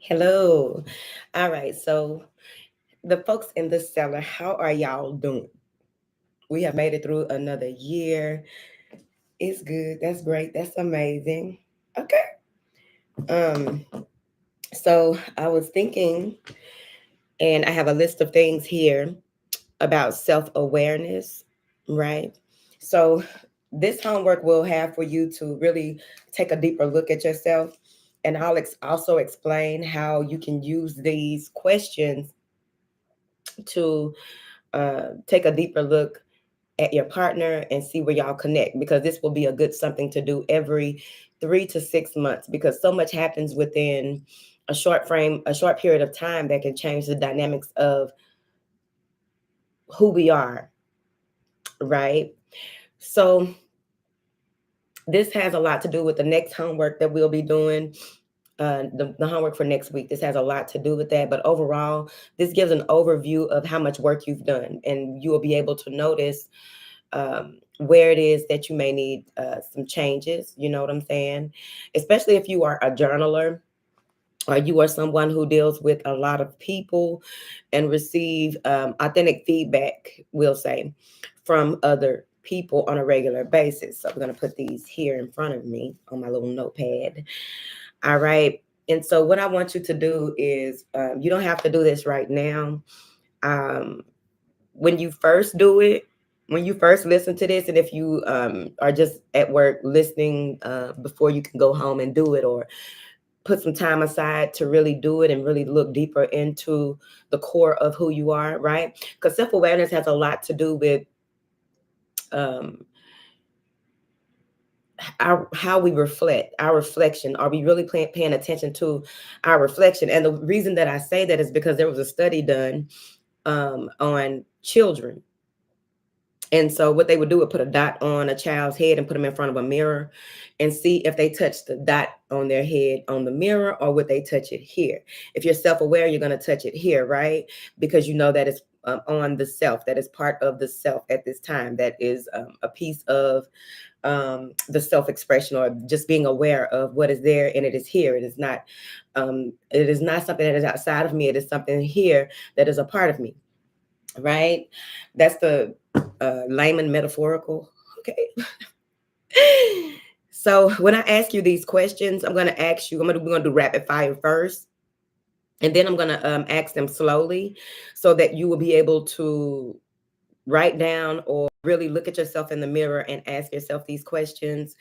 Hello. All right. So, the folks in the cellar, how are y'all doing? We have made it through another year. It's good. That's great. That's amazing. Okay. Um, so I was thinking, and I have a list of things here about self-awareness, right? So this homework will have for you to really take a deeper look at yourself. And I'll also explain how you can use these questions to take a deeper look at your partner and see where y'all connect, because this will be a good something to do every 3 to 6 months, because so much happens within a short period of time that can change the dynamics of who we are, right? So this has a lot to do with the next homework that we'll be doing. The homework for next week. This has a lot to do with that. But overall, this gives an overview of how much work you've done. And you will be able to notice where it is that you may need some changes. You know what I'm saying? Especially if you are a journaler or you are someone who deals with a lot of people and receive authentic feedback, we'll say, from other people on a regular basis. So I'm going to put these here in front of me on my little notepad. All right. And so what I want you to do is you don't have to do this right now. Um, when you first do it, when you first listen to this, and if you are just at work listening before you can go home and do it, or put some time aside to really do it and really look deeper into the core of who you are, right? Because self-awareness has a lot to do with um, how we reflect, our reflection. Are we really paying attention to our reflection? And the reason that I say that is because there was a study done on children. And so what they would do would put a dot on a child's head and put them in front of a mirror and see if they touch the dot on their head on the mirror, or would they touch it here. If you're self-aware, you're going to touch it here, right? Because you know that it's on the self, that is part of the self at this time, that is a piece of the self-expression, or just being aware of what is there, and it is here. It is not something that is outside of me. It is something here that is a part of me, right? That's the layman metaphorical. Okay. So when I ask you these questions, I'm going to ask you, we're going to do rapid fire first. And then I'm going to ask them slowly so that you will be able to write down or really look at yourself in the mirror and ask yourself these questions.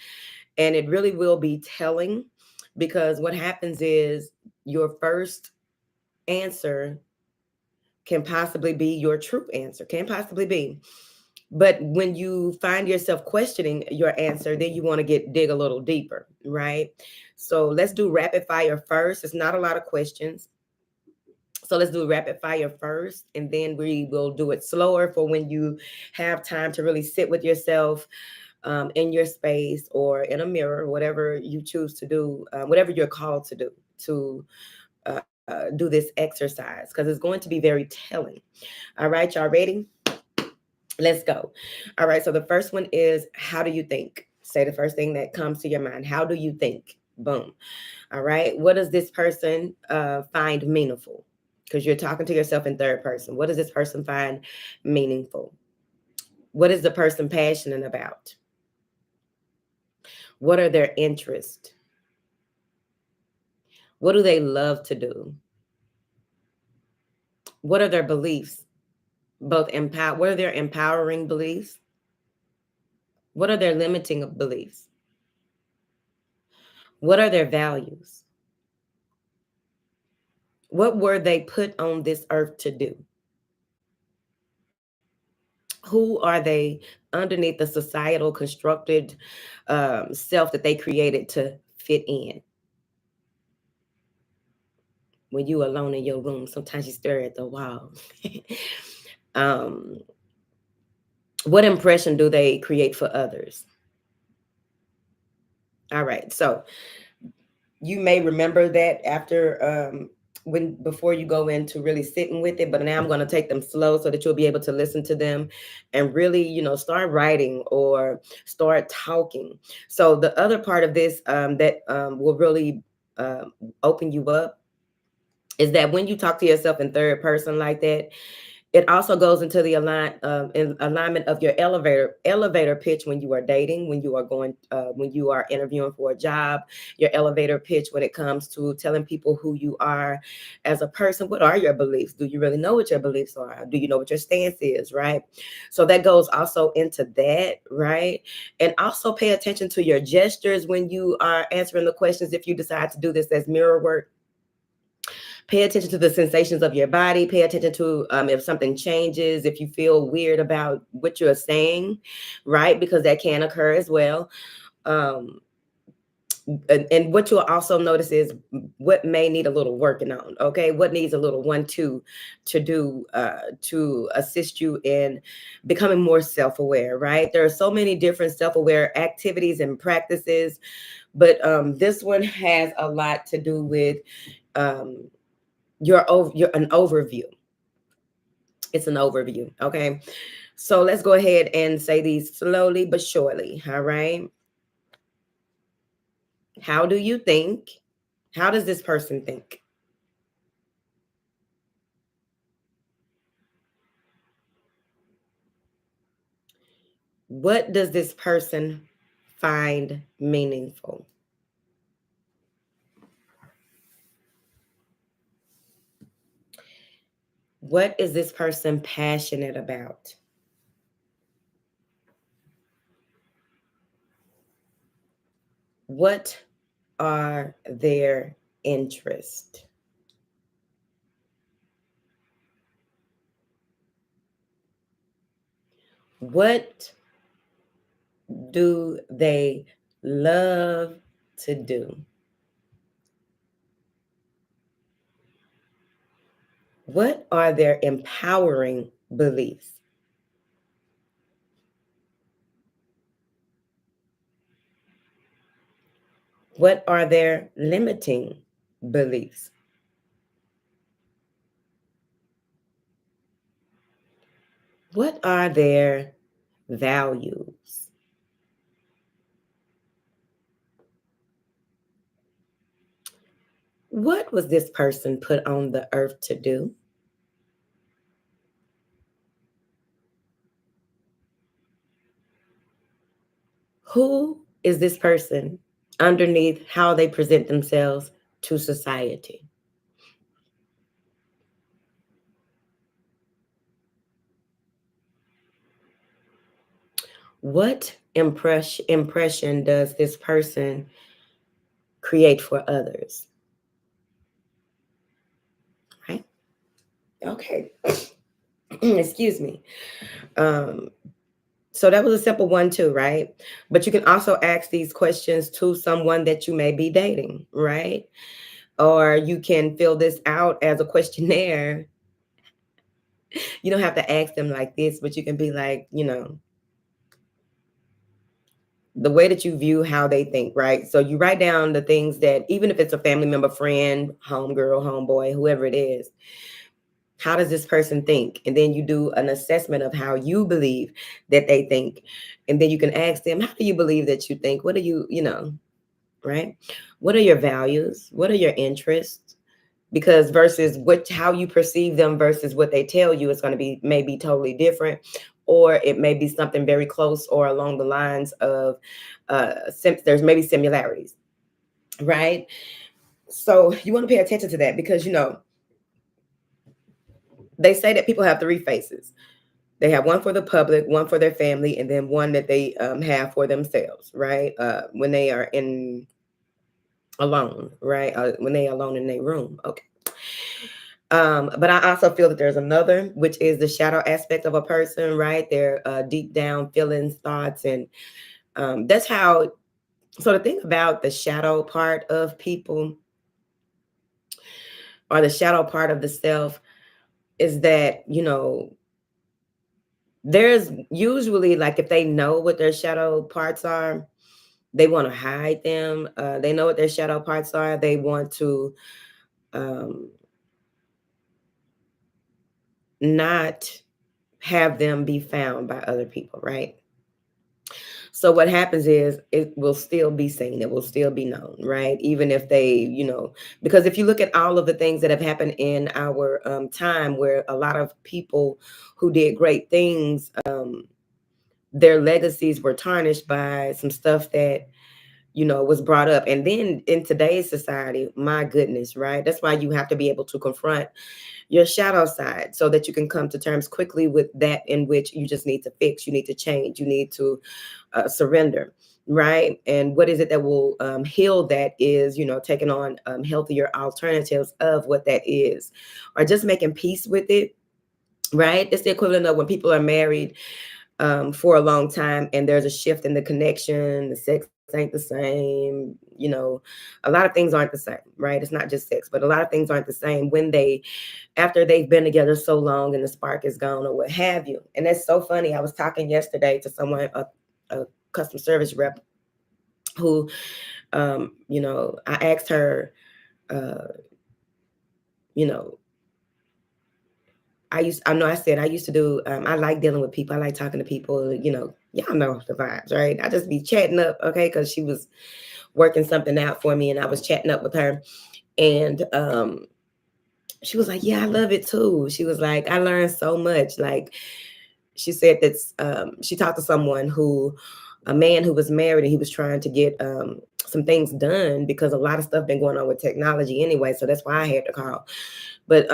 And it really will be telling, because what happens is your first answer can possibly be your true answer, can possibly be. But when you find yourself questioning your answer, then you want to dig a little deeper, right? So let's do rapid fire first. It's not a lot of questions. So let's do rapid fire first, and then we will do it slower for when you have time to really sit with yourself in your space or in a mirror, whatever you choose to do, whatever you're called to do, to do this exercise, because it's going to be very telling. All right, y'all ready? Let's go. All right. So the first one is, how do you think? Say the first thing that comes to your mind. How do you think? Boom. All right. What does this person find meaningful? Because you're talking to yourself in third person. What does this person find meaningful? What is the person passionate about? What are their interests? What do they love to do? What are their beliefs? What are their empowering beliefs? What are their limiting beliefs? What are their values? What were they put on this earth to do? Who are they underneath the societal constructed self that they created to fit in? When you alone in your room, sometimes you stare at the wall. um, what impression do they create for others? All right, so you may remember that after before you go into really sitting with it, but now I'm going to take them slow so that you'll be able to listen to them and really, start writing or start talking. So the other part of this that will really open you up is that when you talk to yourself in third person like that, it also goes into the alignment of your elevator pitch when you are dating, when you are interviewing for a job, your elevator pitch when it comes to telling people who you are as a person. What are your beliefs? Do you really know what your beliefs are? Do you know what your stance is? Right. So that goes also into that, right? And also pay attention to your gestures when you are answering the questions. If you decide to do this as mirror work, pay attention to the sensations of your body. Pay attention to if something changes, if you feel weird about what you're saying, right? Because that can occur as well. Um, and what you'll also notice is what may need a little working on. Okay, what needs a little 1-2 to do to assist you in becoming more self-aware. Right? There are so many different self-aware activities and practices, but this one has a lot to do with um, your an overview. It's an overview. Okay. So let's go ahead and say these slowly but surely. All right. How do you think? How does this person think? What does this person find meaningful? What is this person passionate about? What are their interests? What do they love to do? What are their empowering beliefs? What are their limiting beliefs? What are their values? What was this person put on the earth to do? Who is this person underneath how they present themselves to society? What impression does this person create for others? Right? Okay. Excuse me. Um, so that was a simple one too, right? But you can also ask these questions to someone that you may be dating, right? Or you can fill this out as a questionnaire. You don't have to ask them like this, but you can be like, the way that you view how they think, right? So you write down the things that, even if it's a family member, friend, homegirl, homeboy, whoever it is, how does this person think? And then you do an assessment of how you believe that they think. And then you can ask them, how do you believe that you think? What are right? What are your values? What are your interests? Because versus how you perceive them versus what they tell you is going to be maybe totally different, or it may be something very close or along the lines of there's maybe similarities, right? So you want to pay attention to that because they say that people have three faces. They have one for the public, one for their family, and then one that they have for themselves, right? When they are in alone, right? When they are alone in their room. Okay. But I also feel that there's another, which is the shadow aspect of a person, right? Their deep down feelings, thoughts, and that's how. So the thing about the shadow part of people, or the shadow part of the self, is that there's usually, like, if they know what their shadow parts are, they want to hide them. They know what their shadow parts are. They want to um, not have them be found by other people, right? So what happens is it will still be seen, it will still be known, right? Even if they, because if you look at all of the things that have happened in our time, where a lot of people who did great things, their legacies were tarnished by some stuff that was brought up. And then in today's society, my goodness, right? That's why you have to be able to confront your shadow side so that you can come to terms quickly with that in which you just need to fix, you need to change, you need to surrender, right? And what is it that will heal that is, taking on healthier alternatives of what that is, or just making peace with it, right? It's the equivalent of when people are married for a long time and there's a shift in the connection, the sex ain't the same, a lot of things aren't the same, right? It's not just sex, but a lot of things aren't the same when after they've been together so long and the spark is gone or what have you. And that's so funny. I was talking yesterday to someone, a customer service rep, who, I asked her, uh, you know, I said I used to do, I like dealing with people. I like talking to people, y'all know the vibes, right? I just be chatting up, okay? Because she was working something out for me and I was chatting up with her. And she was like, yeah, I love it too. She was like, I learned so much. Like, she said that she talked to a man who was married, and he was trying to get some things done because a lot of stuff been going on with technology anyway. So that's why I had to call. But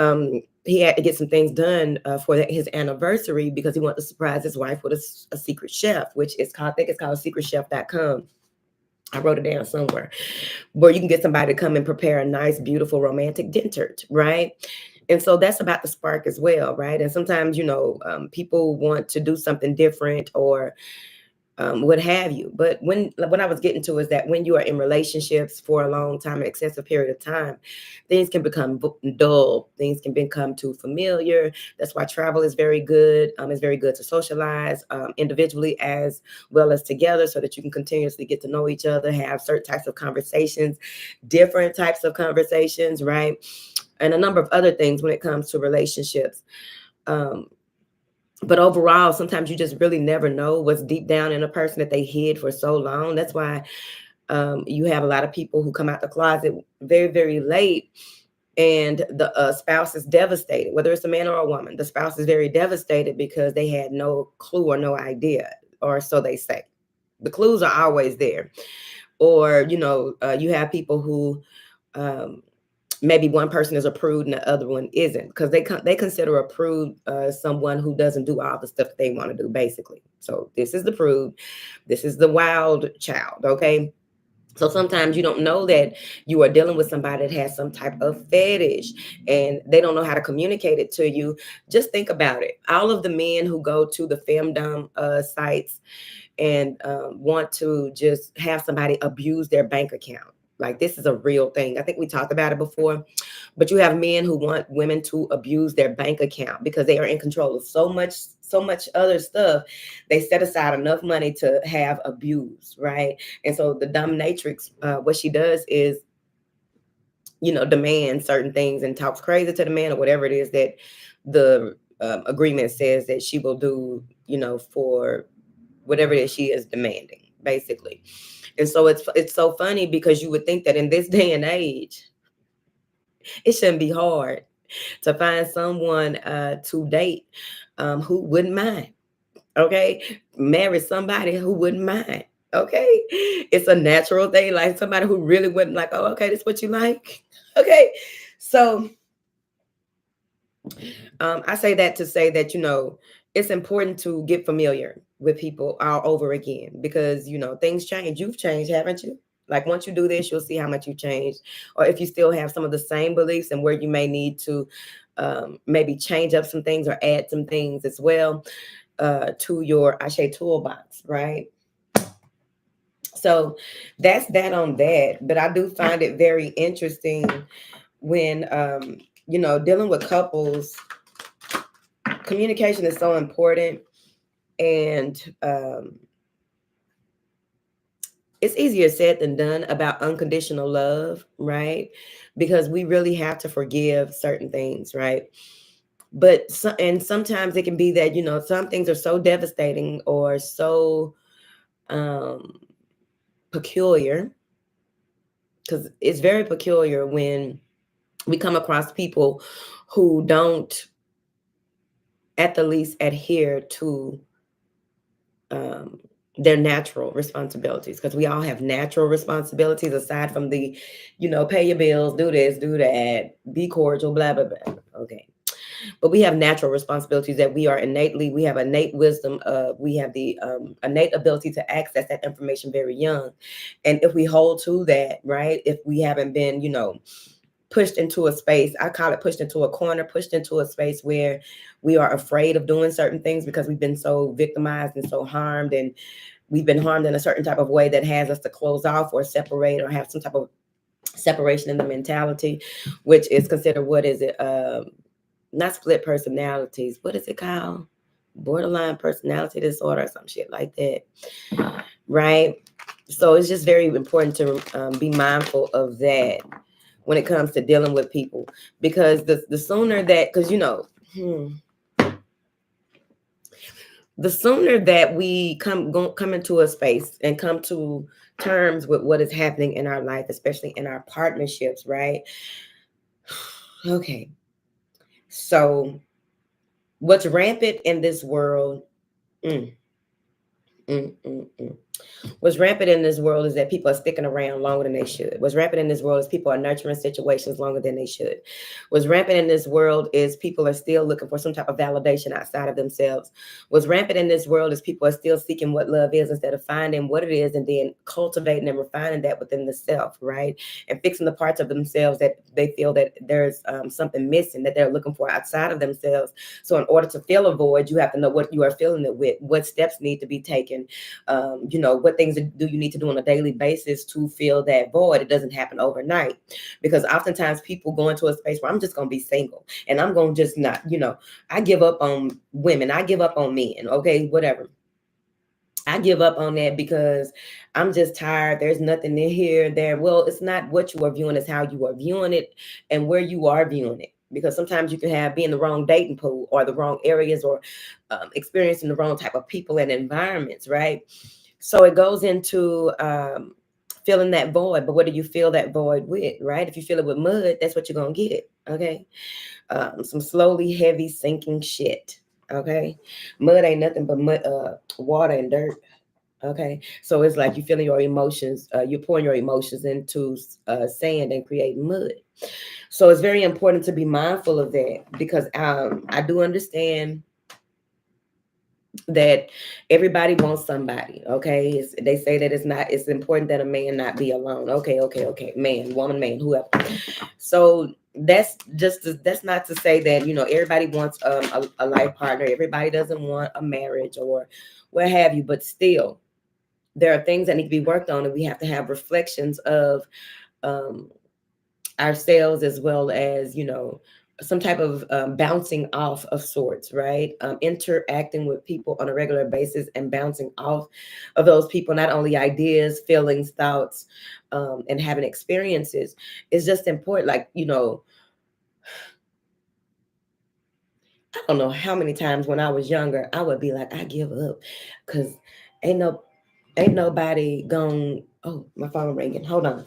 he had to get some things done for his anniversary because he wanted to surprise his wife with a secret chef, which is called, I think it's called secretchef.com. I wrote it down somewhere, where you can get somebody to come and prepare a nice, beautiful, romantic dinner, right? And so that's about the spark as well, right? And sometimes, people want to do something different or what have you. But what I was getting to is that when you are in relationships for a long time, an excessive period of time, things can become dull. Things can become too familiar. That's why travel is very good. It's very good to socialize individually as well as together, so that you can continuously get to know each other, have certain types of conversations, different types of conversations, right? And a number of other things when it comes to relationships. Um, but overall, sometimes you just really never know what's deep down in a person that they hid for so long. That's why you have a lot of people who come out the closet very, very late, and the spouse is devastated, whether it's a man or a woman. The spouse is very devastated because they had no clue or no idea, or so they say. The clues are always there. Or, you have people who um, maybe one person is a prude and the other one isn't, because they consider a prude someone who doesn't do all the stuff that they want to do, basically. So this is the prude, this is the wild child, okay? So sometimes you don't know that you are dealing with somebody that has some type of fetish and they don't know how to communicate it to you. Just think about it. All of the men who go to the femdom sites and want to just have somebody abuse their bank account. Like, this is a real thing. I think we talked about it before, but you have men who want women to abuse their bank account because they are in control of so much other stuff. They set aside enough money to have abuse, right? And so the dominatrix, what she does is, demand certain things and talks crazy to the man or whatever it is that the agreement says that she will do, for whatever it is she is demanding, basically. And so it's so funny because you would think that in this day and age, it shouldn't be hard to find someone to date who wouldn't mind. Okay, marry somebody who wouldn't mind. Okay, it's a natural thing. Like somebody who really wouldn't, like, oh, okay, that's what you like. Okay, so I say that to say that, it's important to get familiar with people all over again because, things change. You've changed, haven't you? Like, once you do this, you'll see how much you changed. Or if you still have some of the same beliefs and where you may need to maybe change up some things or add some things as well to your, I say, toolbox, right? So that's that on that. But I do find it very interesting when, dealing with couples. Communication is so important, and it's easier said than done about unconditional love, right? Because we really have to forgive certain things, right? And sometimes it can be that, some things are so devastating or so um, peculiar, because it's very peculiar when we come across people who don't at the least adhere to um, their natural responsibilities, because we all have natural responsibilities aside from the, pay your bills, do this, do that, be cordial, blah, blah, blah. Okay. But we have natural responsibilities that we have innate wisdom, we have the innate ability to access that information very young. And if we hold to that, right, if we haven't been, pushed into a space, I call it pushed into a corner, pushed into a space where we are afraid of doing certain things because we've been so victimized and so harmed, and we've been harmed in a certain type of way that has us to close off or separate or have some type of separation in the mentality, which is considered, what is it? Not split personalities. What is it called? Borderline personality disorder or some shit like that. Right? So it's just very important to be mindful of that when it comes to dealing with people, because the sooner that, because the sooner that we come into a space and come to terms with what is happening in our life, especially in our partnerships, right? Okay. So what's rampant in this world? Mm, mm, mm, mm. What's rampant in this world is that people are sticking around longer than they should. What's rampant in this world is people are nurturing situations longer than they should. What's rampant in this world is people are still looking for some type of validation outside of themselves. What's rampant in this world is people are still seeking what love is instead of finding what it is and then cultivating and refining that within the self, right? And fixing the parts of themselves that they feel that there's something missing that they're looking for outside of themselves. So in order to fill a void, you have to know what you are filling it with, what steps need to be taken, what things do you need to do on a daily basis to fill that void. It doesn't happen overnight, because oftentimes people go into a space where I'm just going to be single and I'm going to just not, I give up on women. I give up on men. Okay, whatever. I give up on that because I'm just tired. There's nothing in here, there. Well, it's not what you are viewing, it's how you are viewing it and where you are viewing it. Because sometimes you can be in the wrong dating pool or the wrong areas, or experiencing the wrong type of people and environments, right? So it goes into filling that void. But what do you fill that void with, right? If you fill it with mud, that's what you're going to get, okay? Some slowly heavy sinking shit, okay? Mud ain't nothing but mud, water and dirt. Okay, so it's like you feeling your emotions, you're pouring your emotions into sand and creating mud. So it's very important to be mindful of that, because I do understand that everybody wants somebody. Okay, they say that it's important that a man not be alone. Okay, man, woman, man, whoever. So that's not to say that everybody wants a life partner. Everybody doesn't want a marriage or what have you, but still there are things that need to be worked on, and we have to have reflections of um, ourselves, as well as some type of bouncing off of sorts, right? Interacting with people on a regular basis and bouncing off of those people, not only ideas, feelings, thoughts, and having experiences, is just important. Like, I don't know how many times when I was younger I would be like, I give up, because ain't no ain't nobody going. Oh, my phone ringing, hold on.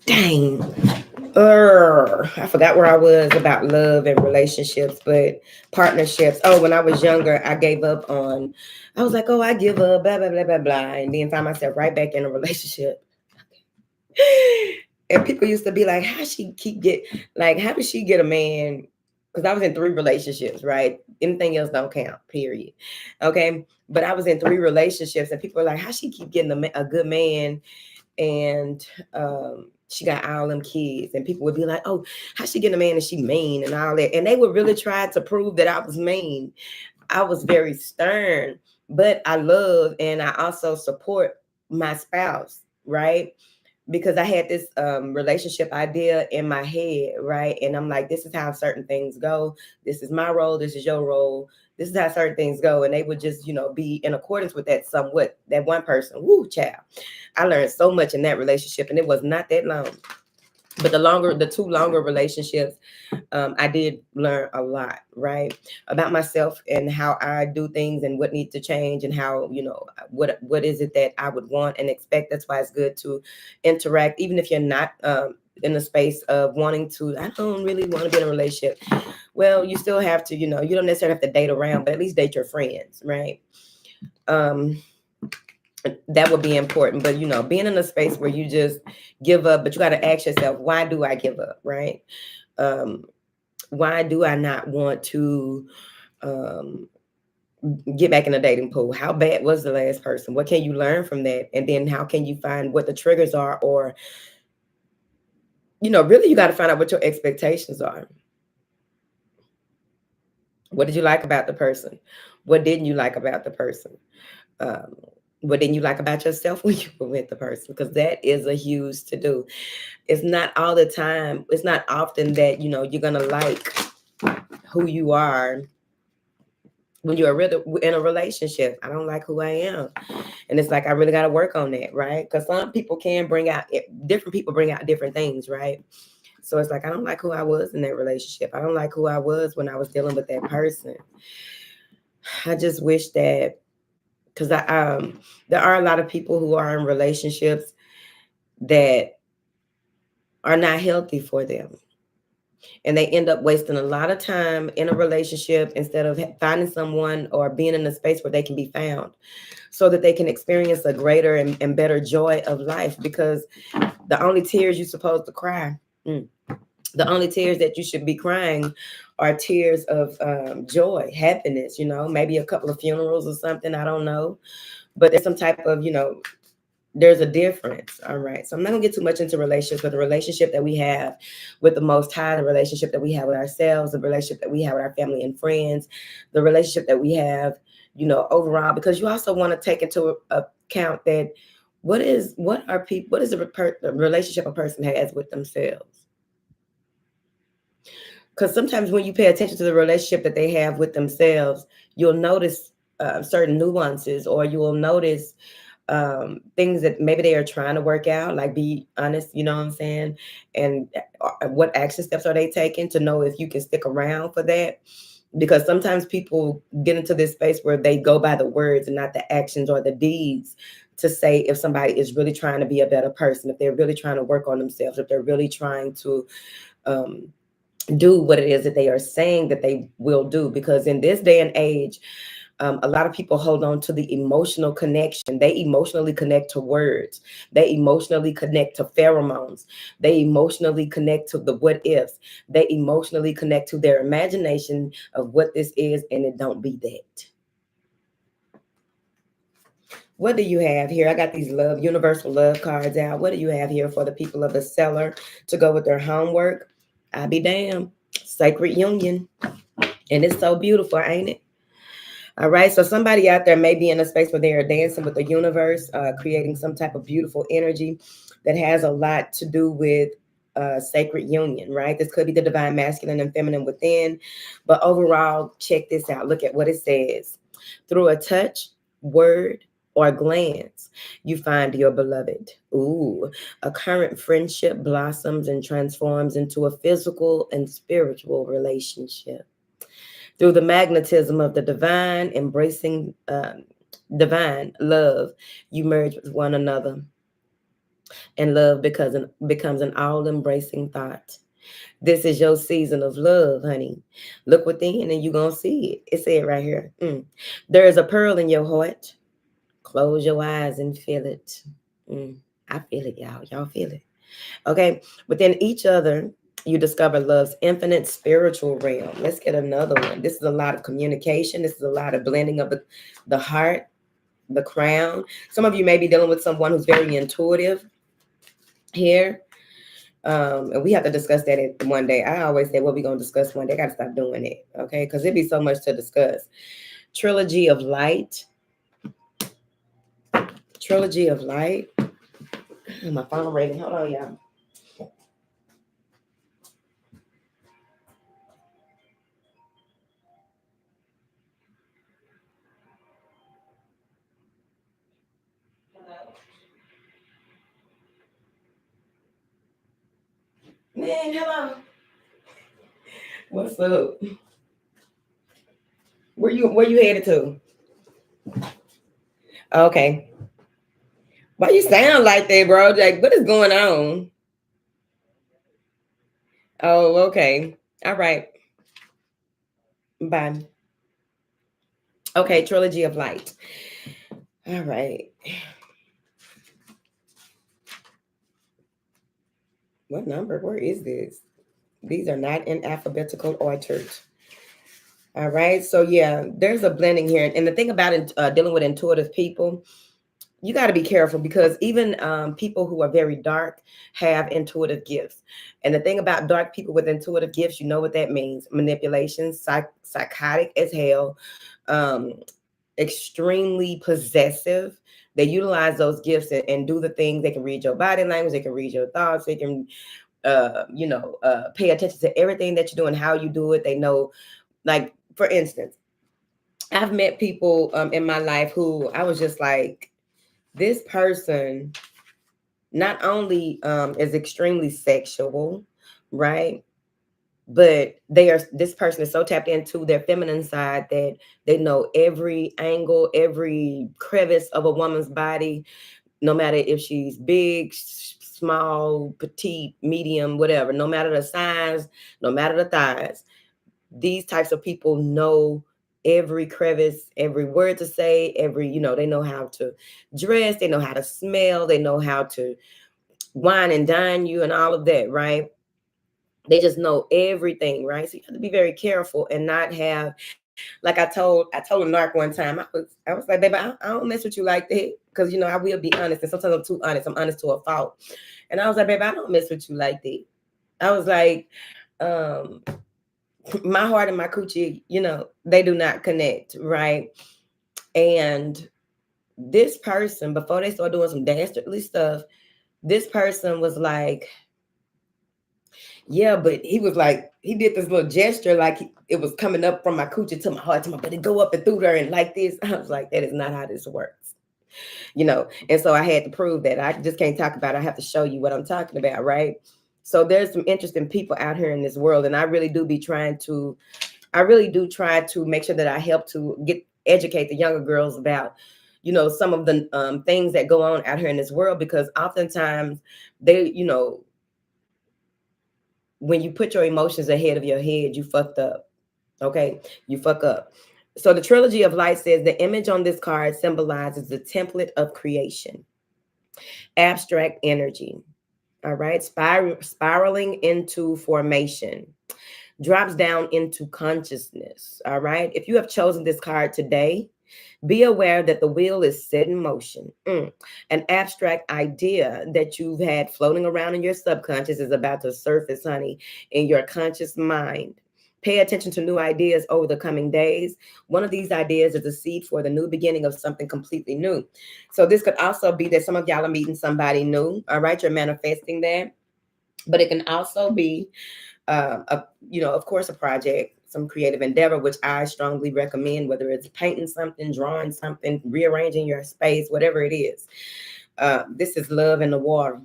Dang. I forgot where I was about love and relationships, but partnerships. Oh, when I was younger, I gave up on. I was like, oh, I give up, blah blah blah blah blah, and then find myself right back in a relationship. And people used to be like, how she keep get like, how did she get a man? Because I was in 3 relationships, right? Anything else don't count, period. Okay, but I was in 3 relationships, and people were like, how she keep getting a good man, and she got all them kids, and people would be like, oh, how she getting a man and she mean and all that, and they would really try to prove that I was mean. I was very stern, but I love and I also support my spouse, right? Because I had this relationship idea in my head, right? And I'm like, this is how certain things go. This is my role. This is your role. This is how certain things go. And they would just, be in accordance with that somewhat. That one person, woo, child. I learned so much in that relationship, and it was not that long. But the 2 longer relationships, I did learn a lot, right, about myself and how I do things and what needs to change and how, what is it that I would want and expect. That's why it's good to interact, even if you're not in the space of wanting to. I don't really want to be in a relationship. Well, you still have to, you don't necessarily have to date around, but at least date your friends, right? Um, that would be important. But being in a space where you just give up, but you got to ask yourself, why do I give up, right? Um, why do I not want to um, get back in the dating pool? How bad was the last person? What can you learn from that? And then how can you find what the triggers are? Or, really you got to find out what your expectations are. What did you like about the person? What didn't you like about the person? Um, what didn't you like about yourself when you were with the person? Because that is a huge to do. It's not all the time. It's not often that, you're going to like who you are when you're really in a relationship. I don't like who I am. And it's like, I really got to work on that, right? Because some people can bring out, different people bring out different things, right? So it's like, I don't like who I was in that relationship. I don't like who I was when I was dealing with that person. I just wish that, because there are a lot of people who are in relationships that are not healthy for them. And they end up wasting a lot of time in a relationship instead of finding someone or being in a space where they can be found, so that they can experience a greater and better joy of life. Because the only tears you're supposed to cry, the only tears that you should be crying are tears of joy, happiness, maybe a couple of funerals or something. I don't know. But there's some type of, there's a difference. All right. So I'm not gonna get too much into relationships, but the relationship that we have with the Most High, the relationship that we have with ourselves, the relationship that we have with our family and friends, the relationship that we have, overall, because you also want to take into account that what is the relationship a person has with themselves. Because sometimes when you pay attention to the relationship that they have with themselves, you'll notice certain nuances, or you will notice things that maybe they are trying to work out, like be honest, you know what I'm saying? And what action steps are they taking to know if you can stick around for that? Because sometimes people get into this space where they go by the words and not the actions or the deeds to say if somebody is really trying to be a better person, if they're really trying to work on themselves, if they're really trying to um, do what it is that they are saying that they will do. Because in this day and age, a lot of people hold on to the emotional connection. They emotionally connect to words. They emotionally connect to pheromones. They emotionally connect to the what ifs. They emotionally connect to their imagination of what this is, and it don't be that. What do you have here? I got these universal love cards out. What do you have here for the people of the Cellar to go with their homework? I be damned. Sacred union. And it's so beautiful, ain't it? All right. So somebody out there may be in a space where they are dancing with the universe, creating some type of beautiful energy that has a lot to do with sacred union, right? This could be the divine masculine and feminine within. But overall, check this out. Look at what it says. Through a touch, word, or glance, you find your beloved. Ooh, a current friendship blossoms and transforms into a physical and spiritual relationship. Through the magnetism of the divine, embracing divine love, you merge with one another. and love becomes an all-embracing thought. This is your season of love, honey. Look within and you're going to see it. It said right here. There is a pearl in your heart. Close your eyes and feel it. Mm. I feel it, y'all. Y'all feel it. Okay. Within each other, you discover love's infinite spiritual realm. Let's get another one. This is a lot of communication. This is a lot of blending of the heart, the crown. Some of you may be dealing with someone who's very intuitive here. And we have to discuss that one day. I always say, what we going to discuss one day? I got to stop doing it. Okay. Because it'd be so much to discuss. Trilogy of light. Trilogy of light. My phone ringing. Hold on, y'all. Man, hello. What's up? Where you headed to? Okay. Why you sound like that, bro? Like, what is going on? Oh, okay. All right. Bye. Okay, Trilogy of Light. All right. What number? Where is this? These are not in alphabetical order. All right. So yeah, there's a blending here. And the thing about it, dealing with intuitive people, you got to be careful because even people who are very dark have intuitive gifts. And the thing about dark people with intuitive gifts, you know what that means: manipulation, psychotic as hell, um, extremely possessive. They utilize those gifts and do the things. They can read your body language. They can read your thoughts. They can, pay attention to everything that you do and how you do it. They know, like, for instance, I've met people in my life who I was just like, this person not only is extremely sexual, right? But this person is so tapped into their feminine side that they know every angle, every crevice of a woman's body, no matter if she's big, small, petite, medium, whatever, no matter the size, no matter the thighs. These types of people know every crevice, every word to say, they know how to dress, they know how to smell, they know how to wine and dine you and all of that, right? They just know everything, right? So you have to be very careful and not have, like I told a narc one time, I was like, baby, I don't mess with you like that. Because I will be honest, and sometimes I'm too honest. I'm honest to a fault. And I was like, baby, I don't mess with you like that. I was like, my heart and my coochie, they do not connect, right? And this person, before they started doing some dastardly stuff, this person was like, yeah, but he was like, he did this little gesture like it was coming up from my coochie to my heart, but it go up and through there and like this. I was like, that is not how this works, And so I had to prove that. I just can't talk about it. I have to show you what I'm talking about, right? So there's some interesting people out here in this world, and I really do try to make sure that I help to educate the younger girls about, some of the things that go on out here in this world, because oftentimes they, when you put your emotions ahead of your head, you fucked up. Okay. You fuck up. So the Trilogy of Light says the image on this card symbolizes the template of creation, abstract energy. All right. Spiraling into formation, drops down into consciousness. All right. If you have chosen this card today, be aware that the wheel is set in motion. An abstract idea that you've had floating around in your subconscious is about to surface, honey, in your conscious mind. Pay attention to new ideas over the coming days. One of these ideas is a seed for the new beginning of something completely new. So this could also be that some of y'all are meeting somebody new. All right, you're manifesting that. But it can also be of course, a project, some creative endeavor, which I strongly recommend, whether it's painting something, drawing something, rearranging your space, whatever it is. This is love in the water.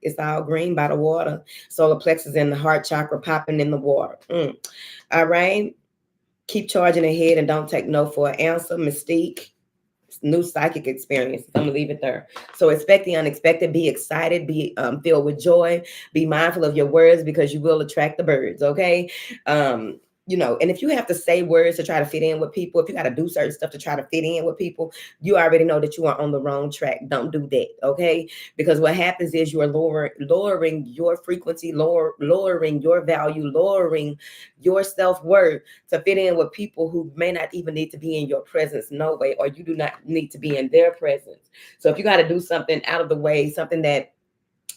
It's all green by the water. Solar plexus and the heart chakra popping in the water. All right. Keep charging ahead and don't take no for an answer. Mystique. new psychic experiences. I'm gonna leave it there. So expect the unexpected. Be excited. Be filled with joy. Be mindful of your words because you will attract the birds. Okay. And if you have to say words to try to fit in with people, if you got to do certain stuff to try to fit in with people, you already know that you are on the wrong track. Don't do that. Okay. Because what happens is you are lowering your frequency, lowering your value, lowering your self-worth to fit in with people who may not even need to be in your presence, no way, or you do not need to be in their presence. So if you got to do something out of the way, something that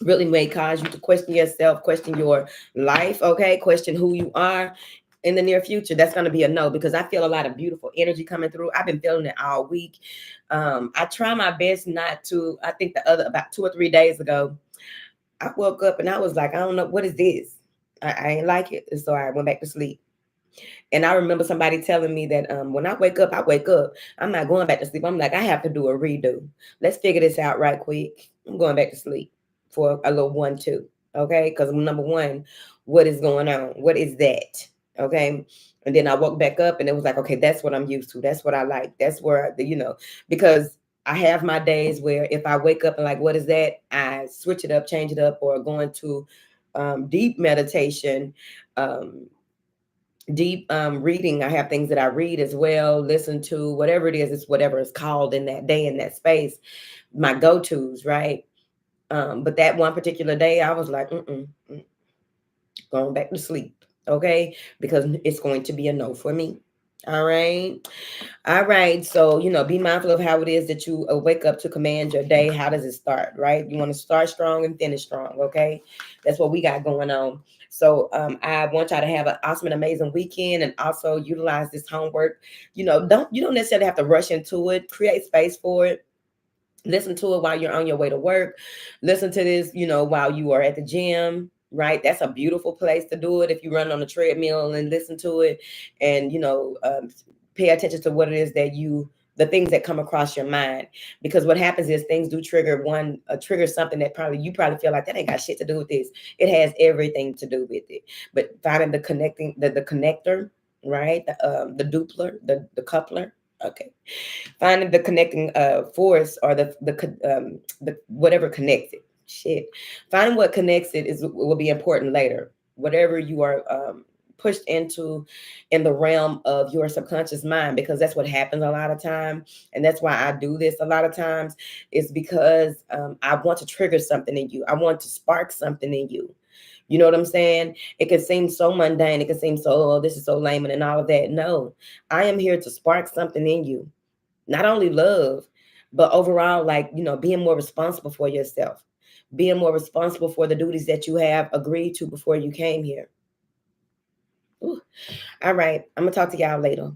really may cause you to question yourself, question your life, okay, question who you are in the near future, that's going to be a no, because I feel a lot of beautiful energy coming through. I've been feeling it all week. I try my best not to. I think about 2 or 3 days ago, I woke up and I was like, I don't know, what is this? I ain't like it. And so I went back to sleep. And I remember somebody telling me that when I wake up, I wake up. I'm not going back to sleep. I'm like, I have to do a redo. Let's figure this out right quick. I'm going back to sleep for a little 1-2. Okay. Because number one, what is going on? What is that? Okay. And then I woke back up and it was like, okay, that's what I'm used to. That's what I like. That's where, because I have my days where if I wake up and like, what is that? I switch it up, change it up, or go into deep meditation, deep reading. I have things that I read as well, listen to, whatever it is, it's whatever it's called in that day, in that space, my go-tos, right? But that one particular day, I was like, going back to sleep, okay? Because it's going to be a no for me. All right. All right. So, be mindful of how it is that you wake up to command your day. How does it start, right? You want to start strong and finish strong, okay? That's what we got going on. So I want y'all to have an awesome and amazing weekend, and also utilize this homework. You don't necessarily have to rush into it. Create space for it. Listen to it while you're on your way to work. Listen to this, while you are at the gym, right? That's a beautiful place to do it. If you run on a treadmill and listen to it, and pay attention to what it is the things that come across your mind, because what happens is things do trigger something that you probably feel like that ain't got shit to do with this. It has everything to do with it. But finding the connector, right? The dupler, the coupler. Okay, finding the connecting force, or the whatever connects it. Shit, finding what connects it will be important later. Whatever you are pushed into in the realm of your subconscious mind, because that's what happens a lot of time, and that's why I do this a lot of times. Is because I want to trigger something in you. I want to spark something in you. You know what I'm saying? It can seem so mundane. It can seem so, oh, this is so lame and all of that. No, I am here to spark something in you. Not only love, but overall, like, being more responsible for yourself, being more responsible for the duties that you have agreed to before you came here. Ooh. All right. I'm going to talk to y'all later.